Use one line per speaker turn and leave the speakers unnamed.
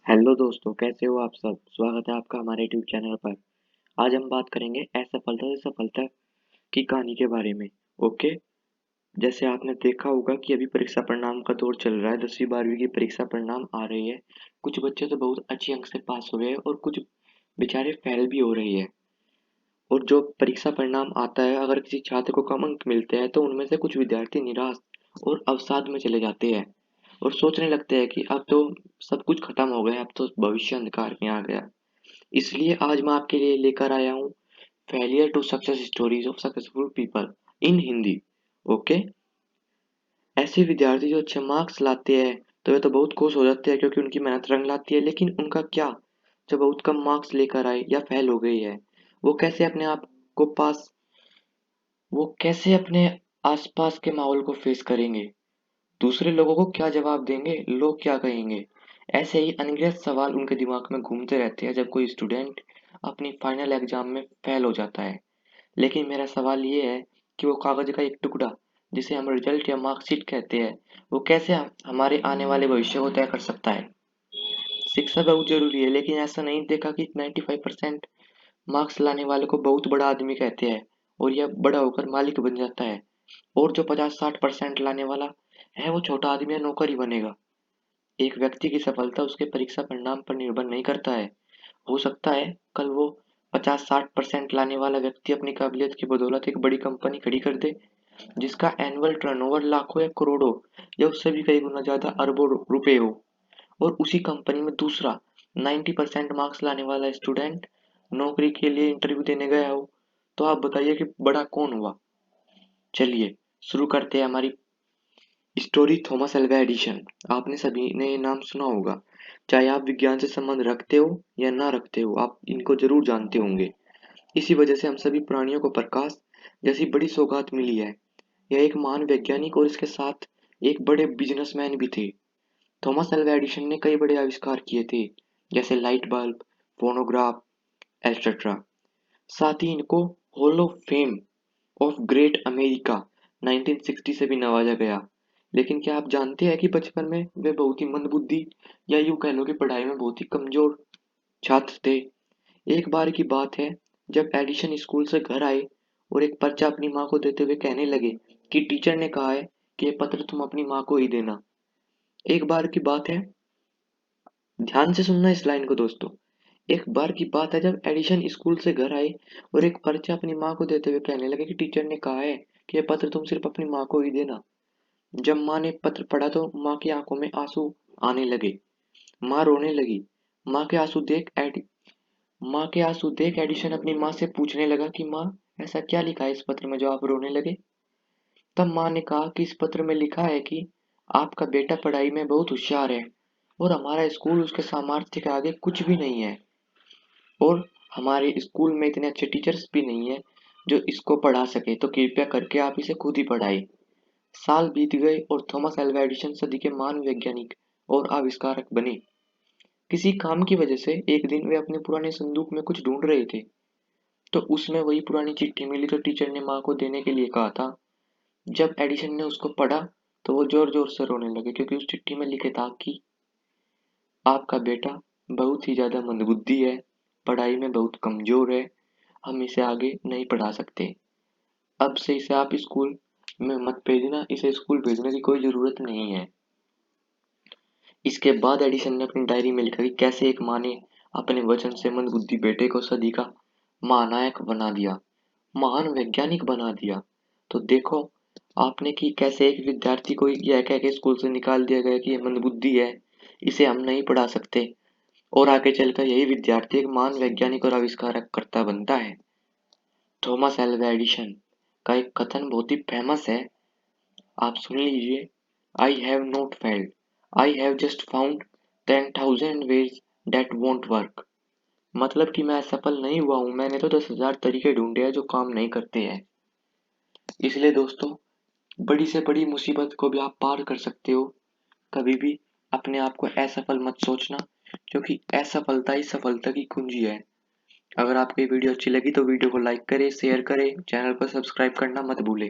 Hello दोस्तों, कैसे हो आप सब। स्वागत है आपका हमारे यूट्यूब चैनल पर। आज हम बात करेंगे असफलता से सफलता की कहानी के बारे में। ओके। जैसे आपने देखा होगा कि अभी परीक्षा परिणाम का दौर चल रहा है। 10वीं 12वीं की परीक्षा परिणाम आ रही है। कुछ बच्चे तो बहुत अच्छे अंक से पास हो गए और कुछ बेचारे फेल भी हो रही है। और जो परीक्षा परिणाम आता है, अगर किसी छात्र को कम अंक मिलते हैं तो उनमें से कुछ विद्यार्थी निराश और अवसाद में चले जाते हैं और सोचने लगते हैं कि अब तो सब कुछ खत्म हो गया, अब तो भविष्य अंधकार में आ गया। इसलिए आज मैं आपके लिए लेकर आया हूँ failure to success stories of successful people in Hindi. Okay. ऐसे विद्यार्थी जो अच्छे मार्क्स लाते हैं तो वे तो बहुत खुश हो जाते हैं क्योंकि उनकी मेहनत रंग लाती है, लेकिन उनका क्या जो बहुत कम मार्क्स लेकर आए या फेल हो गई है, वो कैसे अपने आप को पास वो कैसे अपने आसपास के माहौल को फेस करेंगे, दूसरे लोगों को क्या जवाब देंगे, लोग क्या कहेंगे। ऐसे ही अनगिनत सवाल उनके दिमाग में घूमते रहते हैं जब कोई स्टूडेंट अपनी फाइनल एग्जाम में फेल हो जाता है। लेकिन मेरा सवाल ये है कि वो कागज का एक टुकड़ा जिसे हम रिजल्ट या मार्कशीट कहते हैं, वो कैसे हमारे आने वाले भविष्य को तय कर सकता है। शिक्षा बहुत जरूरी है, लेकिन ऐसा नहीं देखा कि 95% मार्क्स लाने वाले को बहुत बड़ा आदमी कहते हैं और यह बड़ा होकर मालिक बन जाता है, और जो 50-60% लाने वाला है वो छोटा आदमी या नौकर ही बनेगा। एक व्यक्ति की सफलता उसके परीक्षा परिणाम पर निर्भर नहीं करता है। हो सकता है कल वो 50-60% लाने वाला व्यक्ति अपनी काबिलियत की बदौलत एक बड़ी कंपनी खड़ी कर दे जिसका एनुअल टर्नओवर लाखों या करोड़ों या उससे भी कई गुना ज्यादा अरबों रुपए हो, और उसी कंपनी में दूसरा 90% मार्क्स लाने वाला स्टूडेंट नौकरी के लिए इंटरव्यू देने गया हो। तो आप बताइए कि बड़ा कौन हुआ। चलिए शुरू करते हैं हमारी स्टोरी। Thomas Alva Edison. आपने सभी ने ये नाम सुना होगा। चाहे आप विज्ञान से संबंध रखते हो या ना रखते हो, आप इनको जरूर जानते होंगे। इसी वजह से हम सभी प्राणियों को प्रकाश जैसी बड़ी सौगात मिली है। यह एक महान वैज्ञानिक और इसके साथ एक बड़े बिजनेसमैन भी थे। थॉमस एल्वा एडिशन ने कई बड़े आविष्कार किए थे, जैसे लाइट बल्ब, फोनोग्राफ, एटसेट्रा। साथ ही इनको hall of fame of great America 1960 से भी नवाजा गया। लेकिन क्या आप जानते हैं कि बचपन में वे बहुत ही मंदबुद्धि या यूं कह लो कि पढ़ाई में बहुत ही कमजोर छात्र थे। एक बार की बात है, जब एडिशन स्कूल से घर आए और एक पर्चा अपनी माँ को देते हुए कहने लगे कि टीचर ने कहा है कि ये पत्र तुम अपनी माँ को ही देना। एक बार की बात है, ध्यान से सुनना इस लाइन को दोस्तों। एक बार की बात है जब एडिशन स्कूल से घर आए और एक पर्चा अपनी माँ को देते हुए कहने लगे कि टीचर ने कहा है कि ये पत्र तुम सिर्फ अपनी माँ को ही देना। जब माँ ने पत्र पढ़ा तो माँ की आंखों में आंसू आने लगे। माँ रोने लगी। माँ के आंसू देख एडि माँ के आंसू देख एडिशन अपनी माँ से पूछने लगा कि माँ, ऐसा क्या लिखा है इस पत्र में जो आप रोने लगे। तब माँ ने कहा कि इस पत्र में लिखा है कि आपका बेटा पढ़ाई में बहुत होशियार है और हमारा स्कूल उसके सामर्थ्य के आगे कुछ भी नहीं है, और हमारे स्कूल में इतने अच्छे टीचर्स भी नहीं है जो इसको पढ़ा सके, तो कृपया करके आप इसे खुद ही पढ़ाइए। साल बीत गए और थॉमस एल्वा एडिशन सदी के महान वैज्ञानिक और आविष्कारक बने। किसी काम की वजह से एक दिन वे अपने पुराने संदूक में कुछ ढूंढ रहे थे, तो उसमें वही पुरानी चिट्ठी मिली जो टीचर ने माँ को देने के लिए कहा था। जब एडिशन ने उसको पढ़ा तो वो जोर जोर से रोने लगे, क्योंकि उस चिट्ठी में लिखे था कि आपका बेटा बहुत ही ज्यादा मंदबुद्धि है, पढ़ाई में बहुत कमजोर है, हम इसे आगे नहीं पढ़ा सकते। अब से इसे आप स्कूल में मत भेजना, इसे स्कूल भेजने की कोई जरूरत नहीं है। इसके बाद एडिसन ने अपनी डायरी में लिखा कि कैसे एक माँ ने अपने वचन से मंदबुद्धि बेटे को सदी का महानायक बना दिया, महान वैज्ञानिक बना दिया। तो देखो आपने कि कैसे एक विद्यार्थी को यह कह के स्कूल से निकाल दिया गया कि ये मंदबुद्धि है, इसे हम नहीं पढ़ा सकते, और आगे चलकर यही विद्यार्थी एक महान वैज्ञानिक और आविष्कारक करता बनता है। थॉमस एल्वा एडिशन का एक कथन बहुत ही फेमस है, आप सुन लीजिए। I have not failed, I have just found 10,000 ways that won't work. मतलब कि मैं सफल नहीं हुआ हूँ, मैंने तो 10,000 तरीके ढूंढे हैं जो काम नहीं करते हैं। इसलिए दोस्तों, बड़ी से बड़ी मुसीबत को भी आप पार कर सकते हो। कभी भी अपने आप को असफल मत सोचना, क्योंकि असफलता ही सफलता की कुंजी है। अगर आपको ये वीडियो अच्छी लगी तो वीडियो को लाइक करें, शेयर करें, चैनल को सब्सक्राइब करना मत भूलें।